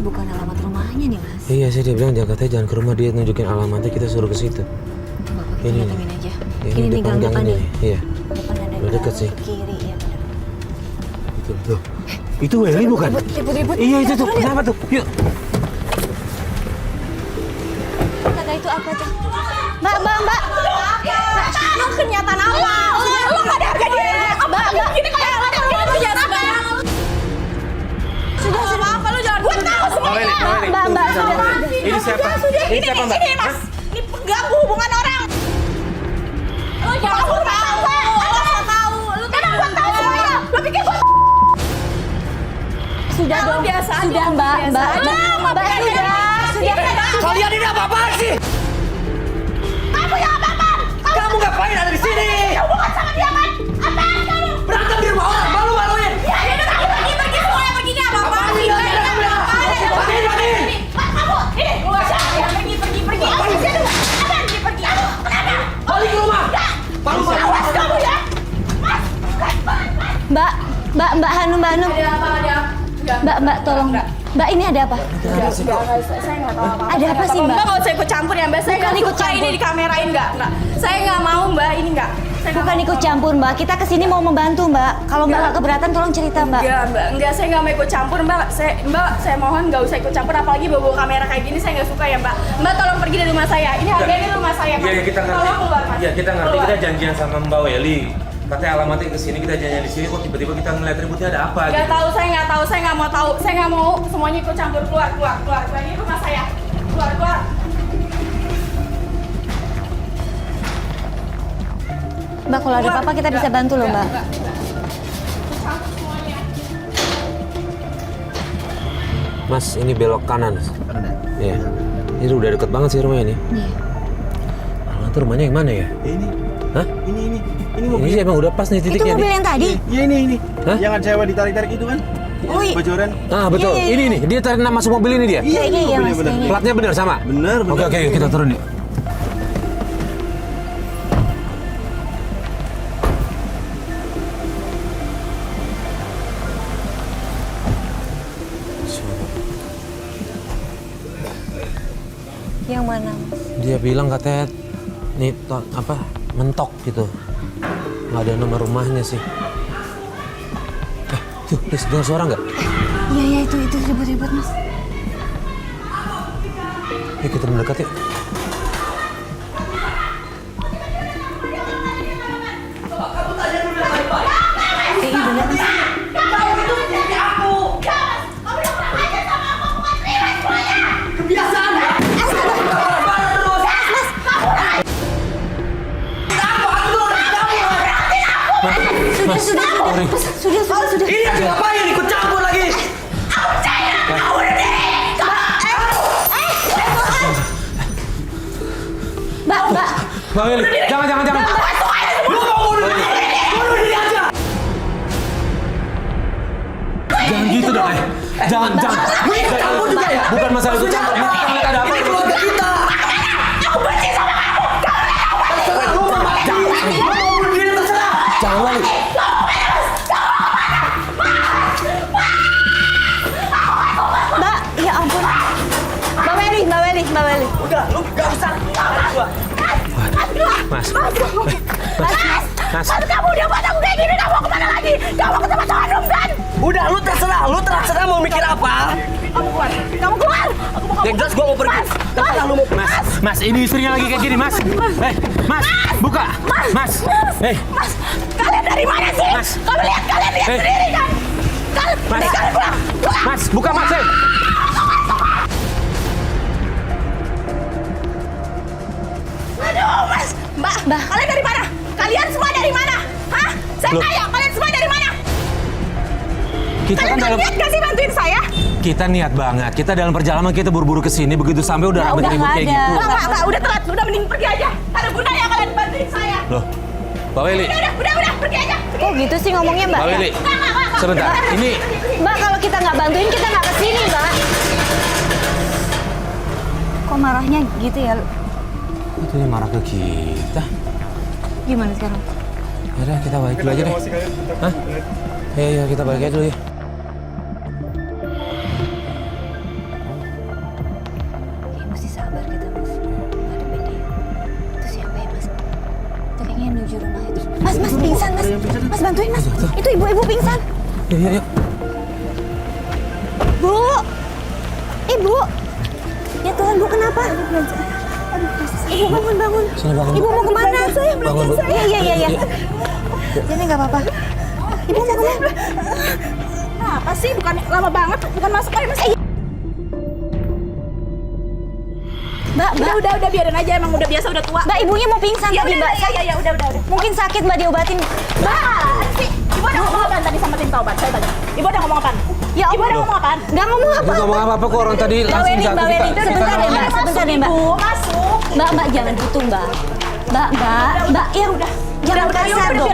bukan alamat rumahnya nih, Mas. Iya sih, dia bilang katanya jangan ke rumah, dia nunjukin alamatnya, kita suruh ke situ. Bapak kita Ini. datengin aja. Ini Ini depan gang gang depan ini. nih. Iya. Depan ada Udah deket gang sih. ke kiri, ya benar. Itu loh. Itu Welly bukan? Ribut-ribut. Iya itu tuh. Kenapa tuh? Yuk. Kata itu apa tuh? Mbak. Lo kenyataan apa? Lo nggak ada harga diri. Mbak. Gini kalau lo jangan sembarangan. Sudah apa lo jangan. Gue tahu semuanya. Mbak. Ini siapa? Ini siapa, Mbak? Ini Mas. Ini pengganggu hubungan orang. Lo jangan tahu. Lo tahu. Emang gue tahu semuanya. Lo pikir gue sudah dong. Biasa aja. Mbak. Sudah. Kalian ini apa-apaan sih? Kamu yang apa-apa? Kamu ngapain ada di sini? Hubungan sama dia kan? Apaan kamu? Berantem di rumah orang, malu-maluin. Ya udah pergi semuanya pergi nih apa-apa sih? Pergi. Mas kamu, ini keluar. Pergi. Apa sih lu? Apaan pergi? Kenapa? Balik ke rumah. Malu-maluin. Awas kamu ya. Mas. Mbak Hanum. Mbak tolong. Mbak ini ada apa? Saya nggak tahu apa. Ada apa sih, Mbak? Mbak nggak usah ikut campur ya, Mbak. Saya Bukan nggak ikut suka campur. ini dikamerain nggak. Saya nggak mau, Mbak. Ini nggak. Bukan ikut campur, Mbak. Kita kesini mau membantu, Mbak. Kalau Mbak nggak keberatan, tolong cerita, Mbak. Enggak, saya nggak mau ikut campur, Mbak. Saya mohon nggak usah ikut campur, apalagi bawa kamera kayak gini, saya nggak suka ya, Mbak. Mbak tolong pergi dari rumah saya. Ini harganya rumah saya, Mas. Iya, kita ngerti. Tolong keluar, Mas. Iya, kita ngerti. Keluar. Kita janjian sama Mbak Welly. Katanya alamatnya ke sini, kita janjian di sini, kok tiba-tiba kita ngeliat ributnya ada apa Nggak gitu. tahu, saya nggak mau tahu. Saya nggak mau semuanya ikut campur. Keluar. Ini rumah saya. Keluar. Mbak, kalau ada apa-apa kita bisa bantu loh, Mbak. Campur semuanya. Mas, ini belok kanan. Iya. Ini udah deket banget sih rumahnya ini. Iya. Alamat tuh rumahnya yang mana ya? Ini. Hah? Ini Ini mobil. sih emang udah pas nih Itu titiknya mobil nih. yang tadi? Iya ini. Hah? Yang cewek ditarik-tarik itu kan? Oh, iya. Bocoran. Ah betul, Iya. ini nih, dia tarik masuk mobil ini dia. Iya, mobilnya Mas, bener. kayaknya. Platnya benar sama? Bener. Oke, yuk kita turun yuk. Yang mana, Mas? Dia bilang katanya nih mentok gitu. Nggak ada nomor rumahnya sih. Tuh, dengar suara nggak? Iya, itu ribut-ribut, Mas. Yuk kita mendekat yuk. Iya, benar, Mas. Kebiasaan ya? Sudah. Ini lagi ngapain ikut campur lagi? Mbak. Mbak Welly, jangan. Lu mau bunuh diri? Bunuh diri aja. Jangan gitu dong, Jangan. Lu ikut campur juga ya? Bukan masalah ikut campur, kita ngeliat ada apa. Ini keluarga kita. Aku benci sama kamu. Terserah lu mau mati. Lu mau bunuh diri terserah. Jangan Welly. Mbak, ya ampun. Mbak Welly. Udah, lu gak usah ngalahin gua. Mas. Kamu udah buat aku kayak gini, kamu mau kemana lagi? Kamu ke tempat Hanum kan? Udah, lu terserah mau mikir apa? Kamu keluar. Yang jelas gua mau pergi. Terserah lu mau pergi. Mas, ini istrinya lagi kayak gini, Mas. Mas, buka. Mas. Mas, kalian dari mana sih? Mas. Kamu lihat sendiri kan? Mas. Kalian pulang. Mas, buka Mas. Aduh, Mas. Mbak, kalian dari mana? Kalian semua dari mana? Hah? Saya Loh. tanya, kalian semua dari mana? Kita Kalian kan dalam niat gak sih bantuin saya? kita niat banget. Kita dalam perjalanan kita buru-buru ke sini, begitu sampai udah ribut nggak kayak ada. gitu. Enggak, udah telat. Udah mending pergi aja. Ada gunanya kalian bantuin saya. Loh. Mbak Welly, Udah, pergi aja. Kok gitu sih ngomongnya, Mbak? Mbak Welly. Sebentar. Ini Mbak, kalau kita nggak bantuin, kita nggak kesini, Mbak. Kok marahnya gitu ya? itu yang marah ke kita. Gimana sekarang? Yaudah, kita balik dulu aja deh. Hah? Iya, kita balik aja dulu ya. menuju rumah itu. Mas pingsan mas. Mas bantuin mas. Itu ibu-ibu pingsan. Yuk. Bu, ibu. Ya Tuhan bu kenapa? Ibu bangun. Sini bangun. Ibu mau kemana? Saya Bangun, Bu. Iya. Ini nggak apa-apa. Ibu mau kemana? Apa sih? Bukan lama banget, bukan masuk aja mas. Mbak, Udah biarin aja, emang udah biasa, udah tua. Mbak ibunya mau pingsan Ya tadi udah, mbak. ya udah. Mungkin sakit mbak diobatin. Mbak, sih. Ibu udah ngomong apaan tadi sama tim taubat? Saya tanya. Ibu udah ngomong apaan? Ya Ibu udah ngomong apaan? Nggak ngomong Ibu apa-apa. ngomong apa kok orang tadi Mbak langsung Weli, jatuh Mbak Weli, kita sebentar ngomong. ya mbak, sebentar ya mbak. Ibu, masuk. Mbak jangan gitu mbak. Mbak, ya udah. Jangan kasar dong.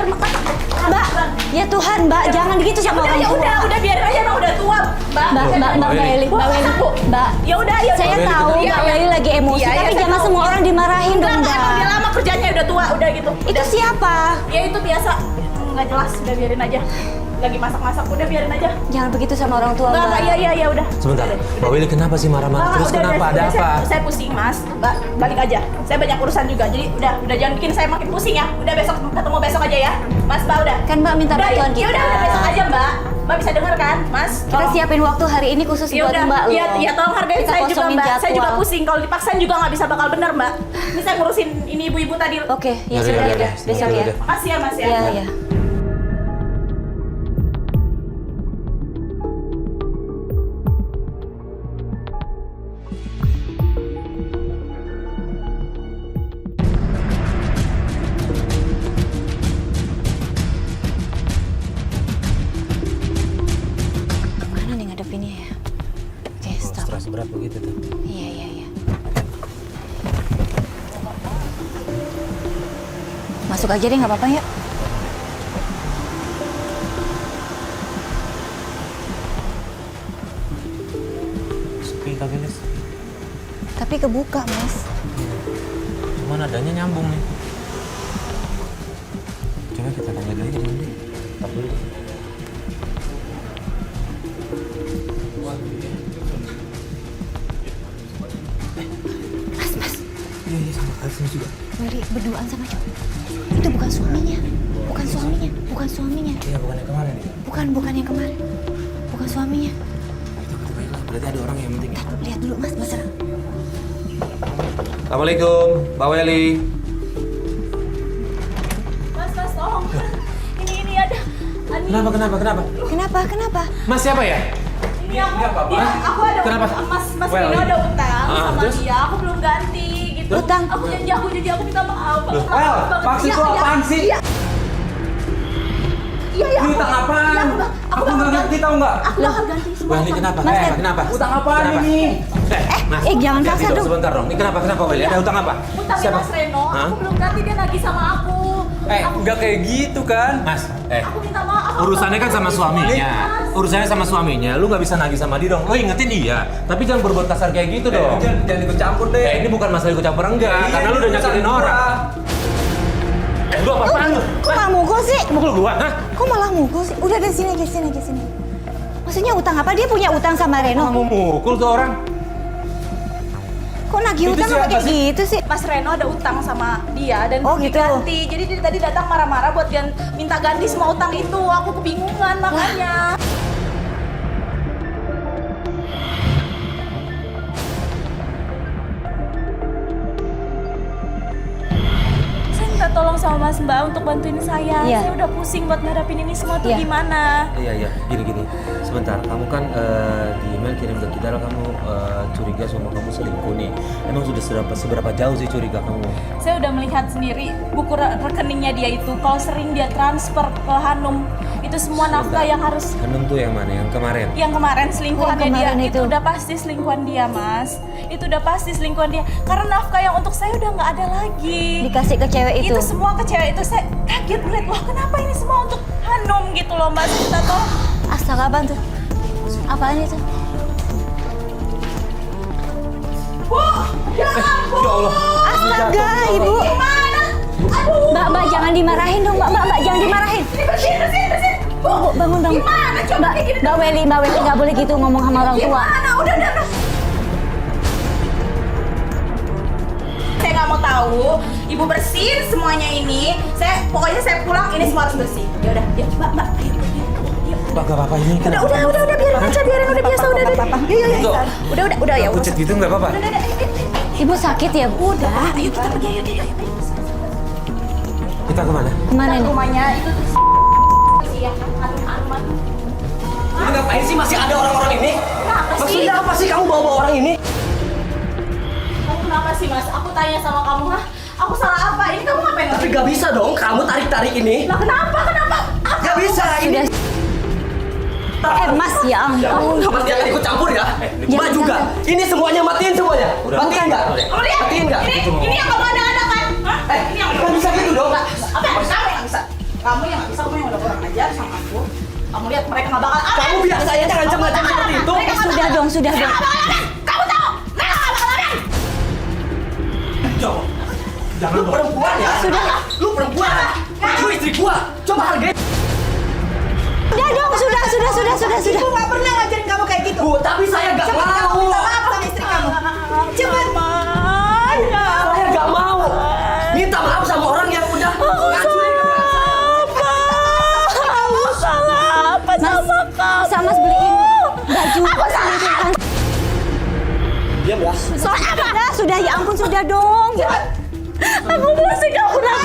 Mbak, ya Tuhan mbak, jangan gitu sama orang Ya tua. udah biarin aja, emang udah tua. Mbak Weli, Mbak. Ya udah. Saya Weli, tahu kita- Mbak Weli lagi emosi, Iya, tapi saya jangan tahu. semua orang dimarahin dong Enggak, emang dia mbak. lama kerjanya udah tua, udah gitu. Itu siapa? Ya itu biasa, nggak jelas, udah biarin aja. Lagi masak-masak, udah biarin aja. Jangan begitu sama orang tua Enggak, mbak. iya, udah. Sebentar, Mbak Willy kenapa sih marah-marah? Mbak, Terus kenapa? Ada apa? Saya pusing mas, Mbak, balik aja. Saya banyak urusan juga, jadi udah jangan bikin saya makin pusing ya. Udah ketemu besok aja ya, Mas. Mbak udah. Kan Mbak minta Udah, bantuan ya kita. udah besok aja Mbak. Mbak bisa dengar kan, Mas? Kita siapin waktu hari ini khusus Ya buat udah, mbak loh. iya tolong hargain Kita saya juga kosongin Mbak. Saya juga jadwal. pusing. Kalau dipaksain juga nggak bisa bakal bener Mbak. Ini saya ngurusin ini ibu-ibu tadi. Oke, ya Yaudah, sudah yaudah, ya. Besok ya. yaudah. Makasih ya Mas ya. Iya. Gimana nih ngadepinnya ya? Oke, stop. Stres berat begitu tuh. Iya. Masuk aja deh, nggak apa-apa ya. Sepi tapi Lis. Tapi kebuka, Mas. Cuman adanya nyambung nih. Coba kita tanya dulu aja deh. Tak dulu. Mas. Iya sama Alvin juga. Weli berduaan sama cowok. Itu bukan suaminya. Bukan suaminya. Iya bukan yang kemarin ya. Bukan yang kemarin. Bukan suaminya. Itu baiklah. Berarti ada orang yang penting. Lihat dulu, Mas. Assalamualaikum, Mbak Weli. Mas tolong. Ini ada. Kenapa? Mas siapa ya? Ini aku. Iya, aku ada. Kenapa? Mas Well, Nino ada utang sama terus? dia. Aku belum ganti gitu. Utang? Aku janji aku minta maaf. Well, maksud lu apaan sih? Iya. Lu utang apaan? Aku nggak ngerti tau nggak? Aku bakal ganti semua. Weli kenapa? Mas, Kenapa? Utang apaan Kenapa? ini? Mas, jangan lihat kasar dong, dong. sebentar dong. Ini kenapa Weli? Ada utang apa? Utangnya Mas Reno, Hah? aku belum ganti, dia nagih sama aku. Nggak kayak gitu kan? Mas, Aku minta maaf. urusannya kan sama suaminya. Urusannya sama suaminya. Lu nggak bisa nagih sama dia dong. Lu ingetin dia. Tapi jangan berbuat kasar kayak gitu dong. Jangan ikut campur deh. Ini bukan masalah ikut campur enggak, karena lu udah nyakitin orang. Lu apa-apaan lu? Kok malah mukul sih? Mukul gua? Hah? Kok malah mukul sih? Udah dari sini aja. Maksudnya utang apa? Dia punya utang sama Reno. Mau mukul tuh orang. Kok nagih Itu utang siapa apa kayak sih? gitu sih? Mas Reno ada utang sama dia dan Oh, gitu. diganti. Jadi dia tadi datang marah-marah buat minta ganti semua utang itu. Aku kebingungan makanya. Saya minta tolong sama Mas Mbak untuk bantuin saya. Iya. Saya udah pusing buat ngadapin ini semua tuh Iya. gimana. Iya, gini. Sebentar, kamu kan di email kirim ke kita kamu curiga sama kamu selingkuh nih. Emang sudah seberapa jauh sih curiga kamu? Saya udah melihat sendiri buku rekeningnya dia itu. Kalau sering dia transfer ke Hanum, itu semua nafkah yang harus Hanum tuh yang mana? Yang kemarin? yang kemarin selingkuhannya Yang kemarin dia itu. udah pasti selingkuhan dia Mas, itu udah pasti selingkuhan dia karena nafkah yang untuk saya udah nggak ada lagi. Dikasih ke cewek itu. Itu semua ke cewek itu, saya kaget melihat loh kenapa ini semua untuk Hanum gitu loh Mbak. Kita tolong. Astaga, apaan tuh? Apaan itu? Wah, ya ampun. Ya Allah. Astaga, Ibu. Gimana? Aduh. Mbak, jangan dimarahin dong, Mbak, jangan dimarahin. Ini bersihin. Bu, bangun. Gimana? Coba kayak gini. Mbak Weli nggak boleh gitu ngomong sama orang tua. Gimana? Udah. Saya saya nggak mau tahu. Ibu bersihin semuanya ini. Pokoknya saya pulang ini semua harus bersih. Ya udah, ya Mbak, ayo. Mbak, gak apa-apa ini kan. Udah, biarin aja, udah biasa, udah. Yuk. Udah ya. Pucet gitu nggak apa-apa? Ibu sakit ya, Bu? Udah, ayo kita pergi, ayo. Kita kemana? Kemana nih? Rumahnya itu tuh yang Ini ngapain sih masih ada orang-orang ini? Kenapa sih? Maksudnya apa sih kamu bawa-bawa orang ini? Kamu kenapa sih, Mas? Aku tanya sama kamu, aku salah apa? Ini kamu ngapain? Tapi gak bisa dong, kamu tarik-tarik ini. Lah kenapa? Gak bisa, ini. Mas, ya ampun. Mas jangan ikut campur ya. Mbak Jangan, juga. Ini semuanya matiin semuanya. Matiin nggak? Kamu lihat? Matiin nggak? Ini yang kamu ada kan? Ini yang Kan bisa gitu dong. Apa? Kamu yang bisa. Kamu yang nggak bisa, kamu yang udah kurang ajar sama aku. Kamu lihat mereka nggak bakal apa? Kamu biasa aja ngancam-ngancam seperti itu. Sudah dong. Kamu tahu? Mereka nggak bakal apa? Jangan lu perempuan ya. Lu perempuan. Lu istri gua. Coba hargai. Sudah dong, sudah. Ibu nggak pernah ngajarin kamu kayak gitu. Bu, tapi saya gak Cepat kamu mau. minta maaf sama istri kamu. Cepat. Saya gak mau. Minta maaf sama orang yang udah ngacurin Sama Mas beliin baju. Diam ya. Sudah, ya ampun, sudah dong. Aku masih gak pernah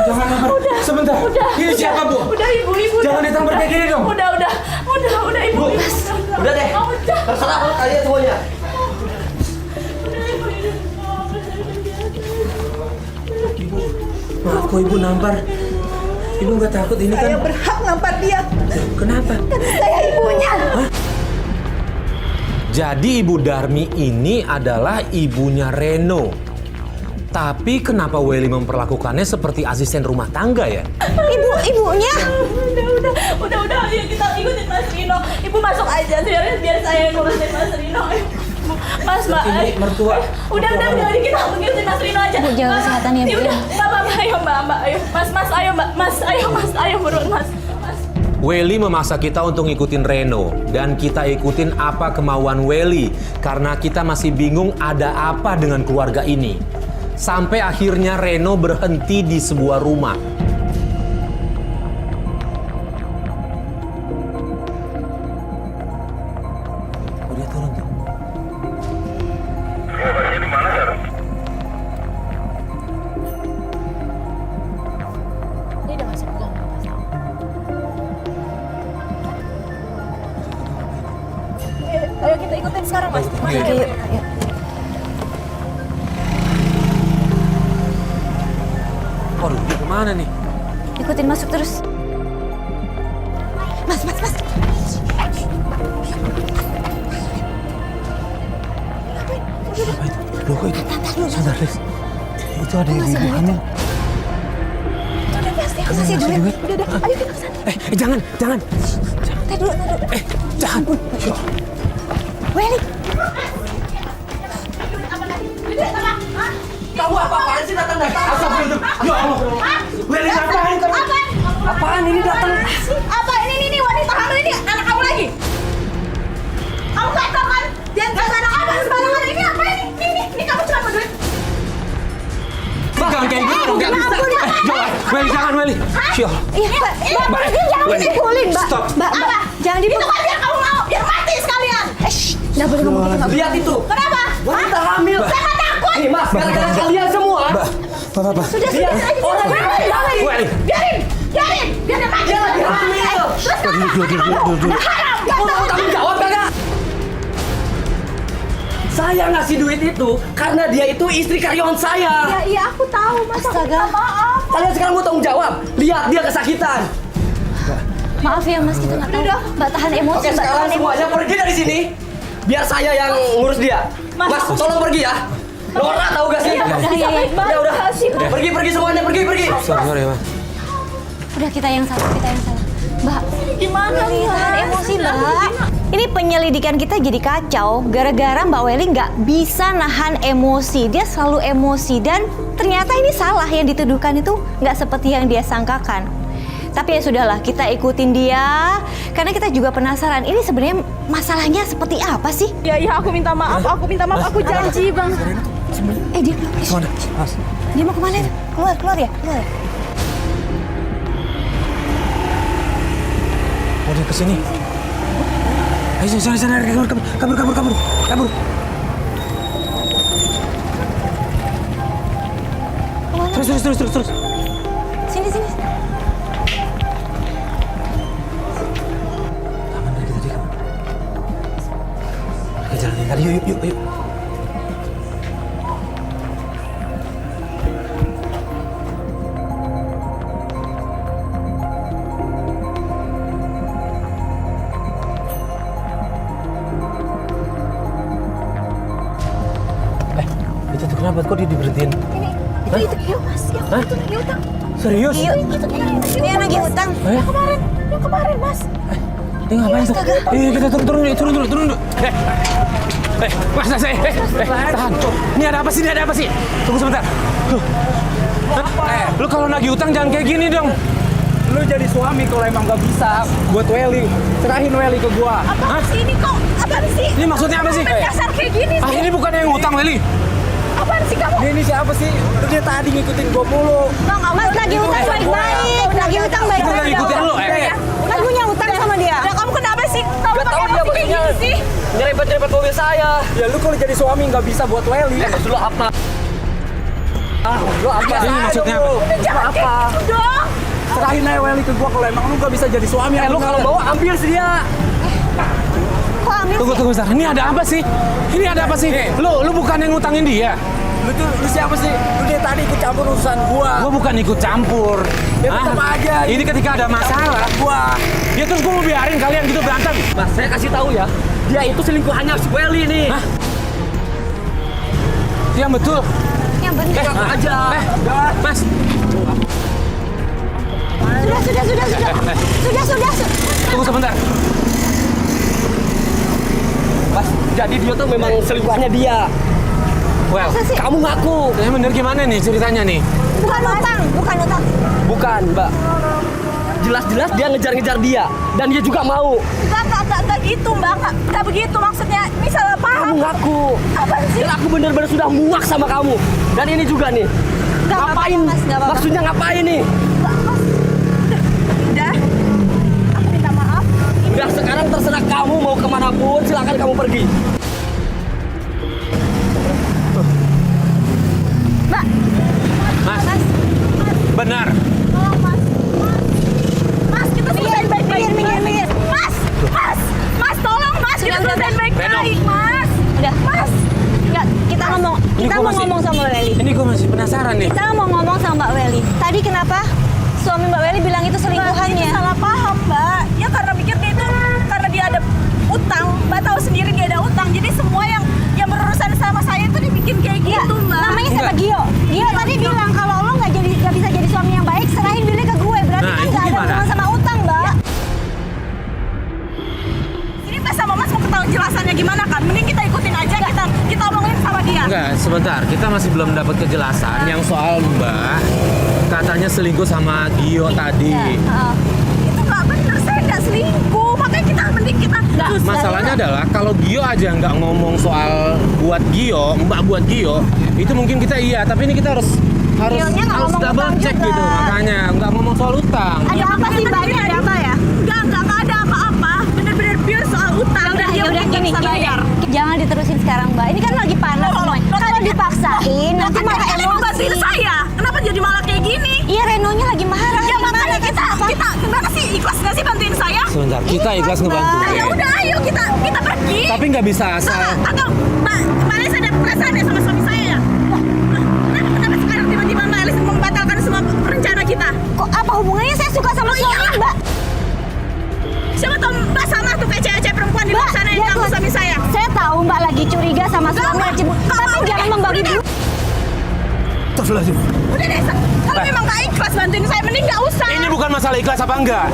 Jangan, sebentar. Ini siapa, Bu? Udah ibu. Jangan ditampar kayak gini dong. Udah ibu. Udah deh. Terserah kalian semuanya. Maaf kok Ibu nampar. Ibu nggak takut ini kan? Saya berhak nampar dia. Kenapa? Saya ibunya. Jadi Ibu Darmi ini adalah ibunya Reno. Tapi kenapa Welly memperlakukannya seperti asisten rumah tangga ya? Ibunya. Udah, ayo kita ikutin Mas Rino. Ibu masuk aja, biar saya yang ngurusin Mas Rino. Mas, Mbak. Ini mertua. Udah, kita ngikutin Mas Rino aja. Bu, jaga kesehatan ya, Bu. Udah, Mbak, ayo Mbak, ayo. Mas, ayo Mbak. Ayo buruan Mas. Welly memaksa kita untuk ngikutin Reno. Dan kita ikutin apa kemauan Welly. Karena kita masih bingung ada apa dengan keluarga ini. Sampai akhirnya Reno berhenti di sebuah rumah. Oh, dia turun tuh. Dia udah masuk gang. Ayo kita ikutin sekarang Mas. Yuk. Waduh, dia kemana nih? Ikutin masuk terus. Mas. Loh, kok itu? Sebentar, Riz. Itu ada ibu hamil. Aku kasih duit. Udah, ayo kita kesana. Jangan. Tadi dulu. Jangan. Welly. Kamu apa-apaan sih datang dari Ya Allah. Welly ngapain kamu? Apaan ini datang? Apa ini wanita hamil ini anak kamu lagi? Kamu gak tau kan? Jangan kasih anak kamu sembarangan ini apa ini? Ini kamu cuma mau duit. Jangan kayak gitu, nggak bisa. Welly, jangan Welly. Iya, Mbak, jangan Welly. dipukulin, Mbak. Stop. Mbak, jangan Itu dipukul. kan biar kamu mau, biar mati sekalian. Nggak boleh ngomong gitu, Mbak. Lihat itu. Kenapa? Wanita hamil. Saya nggak takut. Nih Mas, gara-gara kalian semua. Apa? Sudah. Orang Welly. Biarin, biar dia mati. dia lagi hamil. Dulu. Kamu mau tanggung jawab gak? Saya ngasih duit itu karena dia itu istri karyawan saya. Iya aku tahu Mas. Astaga. Maaf. Kalian sekarang mau tanggung jawab. Lihat dia kesakitan. Maaf ya, Mas, kita nggak tahu. Mbak, tahan emosi, Oke, Mbak. sekarang Tahan emosi. semuanya pergi dari sini. Biar saya yang ngurus dia. Mas, tolong pergi ya. Nora tahu gak sih? Iya. Ya udah. Pergi semuanya, pergi. Sorry, Mas. Udah, kita yang salah. Mbak, Gimana Welly, tahan Mas? emosi, Mbak. Ini penyelidikan kita jadi kacau gara-gara Mbak Welly nggak bisa nahan emosi. Dia selalu emosi dan ternyata ini salah, yang dituduhkan itu nggak seperti yang dia sangkakan. Tapi ya sudahlah, kita ikutin dia karena kita juga penasaran. Ini sebenarnya masalahnya seperti apa sih? Ya aku minta maaf, aku janji bang. Dia Mana? Mas. dia mau kemana? Keluar ya? Keluar. Oh, dia kesini. Ayo, sana, kabur. Kemana? Terus. Sini. Aman dari kita, kamu. Oke, jalanin tadi, yuk. Itu tuh kenapa kok dia diberhentiin? Itu yuk mas, Hah? itu lagi utang. Serius? Ini yang lagi hutang. Yang kemarin mas. Ini ngapain tuh? Kita turun dulu. Mas, tahan. Ini ada apa sih? Tunggu sebentar. Lu kalau nagih utang jangan kayak gini dong. Lu jadi suami kalau emang gak bisa buat Welly, serahin Welly ke gua. Apa sih ini kok? Apaan sih? Ini maksudnya apa sih? Dasar kayak gini sih. Ini bukan yang ngutang, Welly. Apaan sih kamu? Ini siapa sih? Lu dia tadi ngikutin gua mulu. Bang, Mas lagi hutang baik-baik. Lagi hutang Kita baik-baik. lagi ikutin lu, Mas punya hutang sama dia. Ya kamu kenapa sih? Kamu Gak pakai tau apa dia sih kayak bosnya. gini sih? Nyerempet mobil saya. Ya lu kalau jadi suami gak bisa buat Welly. Maksud lu apa? Lu apa? Ini maksudnya apa? Jangan Apa? kayak gitu dong. Serahin aja Welly ke gua kalau emang lu gak bisa jadi suami. Lu kalau mau ambil sih dia. Kok ambil sih? Tunggu sebentar. Ini ada apa sih? Lu bukan yang ngutangin dia. Lu siapa sih? Lu dia tadi ikut campur urusan gua. Gua bukan ikut campur. Ya tetep aja. Ini ketika ada masalah, Gua. ya terus gua mau biarin kalian gitu berantem. Mas, saya kasih tahu ya. Dia itu selingkuhannya si Welly nih. Hah? Yang betul. Yang benar. Ngaku aja. Mas. Sudah. Tunggu sebentar. Mas, jadi dia tuh memang selingkuhannya dia. Well, Masa sih? Kamu ngaku. yang bener gimana nih ceritanya nih? Bukan hutang. Bukan, Mbak. Jelas-jelas dia ngejar-ngejar dia. Dan dia juga mau. Enggak gitu mbak, enggak begitu maksudnya. Ini salah paham. Kamu ngaku. Apaan sih? Dan aku bener-bener sudah muak sama kamu. Dan ini juga nih. Nggak apa-apa, Ngapain? Mas, nggak apa-apa. Maksudnya ngapain nih? Udah, aku minta maaf. Udah sekarang terserah kamu mau kemanapun. Silakan kamu pergi. Mbak, Mas, benar. tolong mas. Mas, kita selesai baik-baik. Minggir. Mas, tolong mas, kita Udah. selesai baik-baik, mas. Udah. Mas, Enggak, kita ngomong. Ini Kita gua mau masih- ngomong sama Mbak Welly. Ini gue masih penasaran nih. Kita mau ngomong sama Mbak Welly. Tadi kenapa suami Mbak Welly bilang itu Mbak, selingkuhannya? itu salah paham mbak. Ya karena pikir dia itu karena dia ada utang. Mbak tahu sendiri dia ada utang. Jadi semua yang berurusan sama saya itu dibikin kayak gitu mbak. Namanya siapa? Gio. Gio tadi bilang kalau lo nggak bisa jadi suami yang baik, serahin Billy ke gue. Berarti Nah, kan itu nggak ada gimana? hubungan sama utang, Mbak. Ini mbak sama mas mau ketahui jelasannya gimana kan? Mending kita ikutin aja, kita omongin sama dia. Enggak, sebentar. Kita masih belum dapat kejelasan yang soal Mbak katanya selingkuh sama Gio tadi. Heeh. Itu nggak benar, saya nggak selingkuh. Makanya kita mending kita Masalahnya adalah kalau Gio aja nggak ngomong soal buat Gio, Mbak buat Gio, itu mungkin kita iya, tapi ini kita harus Gionya nggak ngomong double utang check juga. gitu. Makanya nggak ngomong soal utang. Ada apa sih, Mbak? Ini ada apa ya? Enggak ada apa-apa. Bener-bener pure soal utang. Dan dia Yaudah, mungkin gini. bisa bayar. Jangan diterusin sekarang, Mbak. Ini kan lagi panas semuanya. Kalau dipaksain, nanti malah Kalian mau bantuin emosi. saya. Kenapa jadi malah kayak gini? Iya, Renonya lagi marah. Ya Gimana makanya kan? kita gimana sih, ikhlas nggak sih bantuin saya? Sebentar, kita ikhlas ngebantu. Nah, ya udah ayo kita pergi. Tapi nggak bisa asal. Atau Mbak Elis ada perasaan ya sama suami saya ya? Kenapa sekarang tiba-tiba Mbak Elis membatalkan semua rencana kita? Kok apa hubungannya saya suka sama suami, iyalah. Mbak? Siapa tahu Mbak sama tuh kayak cewek-cewek perempuan di luar sana yang dia ganggu tuh- suami saya. Saya tahu Mbak lagi curiga sama suami Mbak. Cibut. Tapi Mbak, jangan udah, membagi udah. dulu. Udah deh, kalau memang nggak ikhlas bantuin saya, mending nggak usah. Ini bukan masalah ikhlas apa enggak.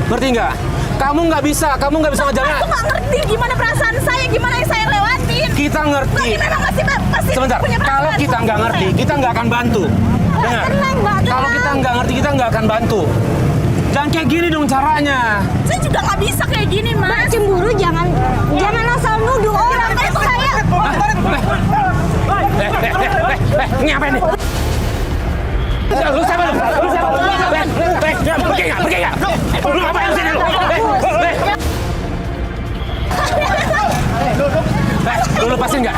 Ngerti nggak? Kamu nggak bisa ngejalan. Aku nggak ngerti gimana perasaan saya, gimana yang saya lewatin. Kita ngerti. Berarti memang masih Sebentar, punya perasaan kalau kita nggak sama ngerti, saya. kita nggak akan bantu. Dengar, tenang, Mbak, kalau tenang. kita nggak ngerti, kita nggak akan bantu. Jangan Jangan kayak gini dong caranya. Saya juga nggak bisa kayak gini, Mas. Mbak cemburu jangan asal nuduh orang. Itu saya. Ngapain nih? Lu siapa lu? Lu siapa? Pergi nggak? Lu ngapain sini lu? Lu lepasin nggak?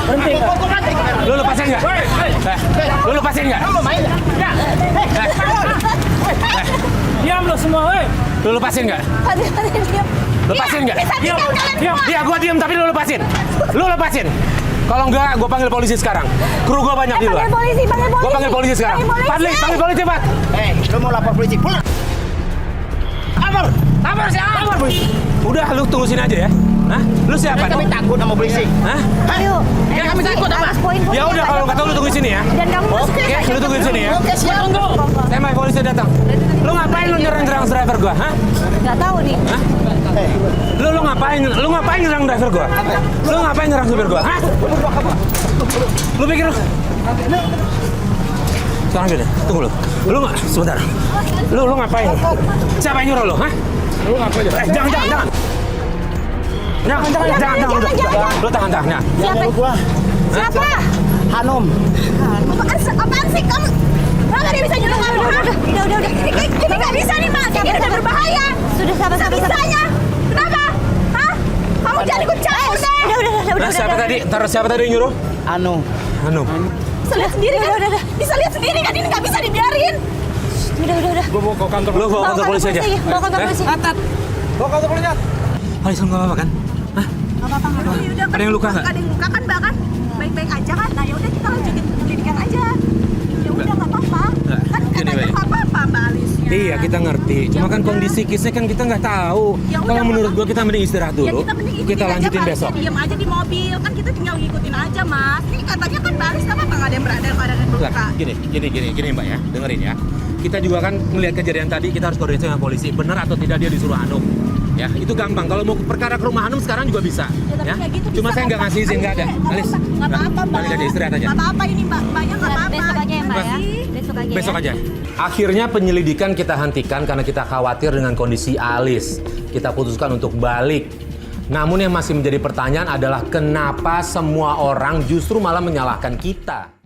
Lu lepasin nggak? Lu lepasin nggak? Diam lo semua, woi. Lu lepasin nggak? Lepasin nggak? Iya, gua diem tapi lu lepasin. Lu lepasin. Kalau enggak, gua panggil polisi sekarang. Kru gua banyak di luar. Panggil polisi. Gua panggil polisi sekarang. Panggil polisi cepat. Lu mau lapor polisi? Pulang. Lapor siapa? Udah, lu tunggu sini aja ya. Hah? Lu siapa? Kami takut sama polisi. Hah? Ayo. Ya, kami takut apa? Ya udah, kalau nggak tahu lu tunggu sini ya. Dan kamu masuk Oke, lu tunggu sini ya. Oke, siap. Tunggu. Saya polisi datang. Lu ngapain lu nyerang driver gua? Hah? nggak tahu nih. Hah? Lu ngapain? Lu ngapain nyerang driver gua? Lu ngapain nyerang supir gua? Hah? Lu pikir lu? Sekarang gini, tunggu lu. Lu nggak? Sebentar. Lu ngapain? Siapa yang nyuruh lu? Hah? Lu ngapain? Jangan. Jangan. Lu tahan. Siapa? Siapa? Hanum. Apaan sih kamu? Nggak ada yang bisa nyuruh kamu. Udah. Ini nggak bisa nih, Mas. Ini udah berbahaya. Sudah sabar. Bisanya. Kenapa? Hah? Kamu jangan ikut campur deh. Udah. Siapa tadi? Siapa tadi yang nyuruh? Anu. Bisa lihat sendiri kan? Bisa lihat sendiri kan? Ini nggak bisa dibiarin. Udah. Lu bawa ke kantor polisi aja. Bawa ke kantor polisi. Bawa kantor polisi. Alisson nggak apa-apa kan? Hah? Nggak apa-apa. Udah, Ada yang luka nggak? Ada yang luka kan, Mbak kan? Baik-baik aja kan? Nah, ya udah kita lanjutin penyelidikan aja. Ya udah nggak apa-apa. Nggak. Kan Gini, katanya Mbak. nggak apa-apa, Mbak Alisnya. Iya, kita ngerti. Cuma kan kondisi kisnya kan kita nggak tahu. Ya udah, Kalau menurut Pak. gua kita mending istirahat Ya dulu. kita mending ikutin Kita aja, lanjutin Mbak besok. Alisnya diem aja di mobil. Kan kita tinggal ngikutin aja, Mas. Ini katanya kan Mbak Alis nggak apa-apa, nggak ada yang berada pada yang Bentar, luka. gini Mbak ya, dengerin ya. Kita juga kan melihat kejadian tadi, kita harus koordinasi dengan polisi. Benar atau tidak dia disuruh Hanum? Ya, itu gampang. Kalau mau perkara ke rumah Hanum sekarang juga bisa. Tapi Ya, kayak gitu cuma bisa, saya nggak Mbak. ngasih izin, nggak ada. Alis, Nggak apa-apa, Mbak. balik aja istirahat aja. Nggak apa-apa ini, Mbaknya nggak apa-apa. Besok aja ya, Mbak ya. Makasih. Besok aja. Akhirnya penyelidikan kita hentikan karena kita khawatir dengan kondisi Alis. Kita putuskan untuk balik. Namun yang masih menjadi pertanyaan adalah kenapa semua orang justru malah menyalahkan kita?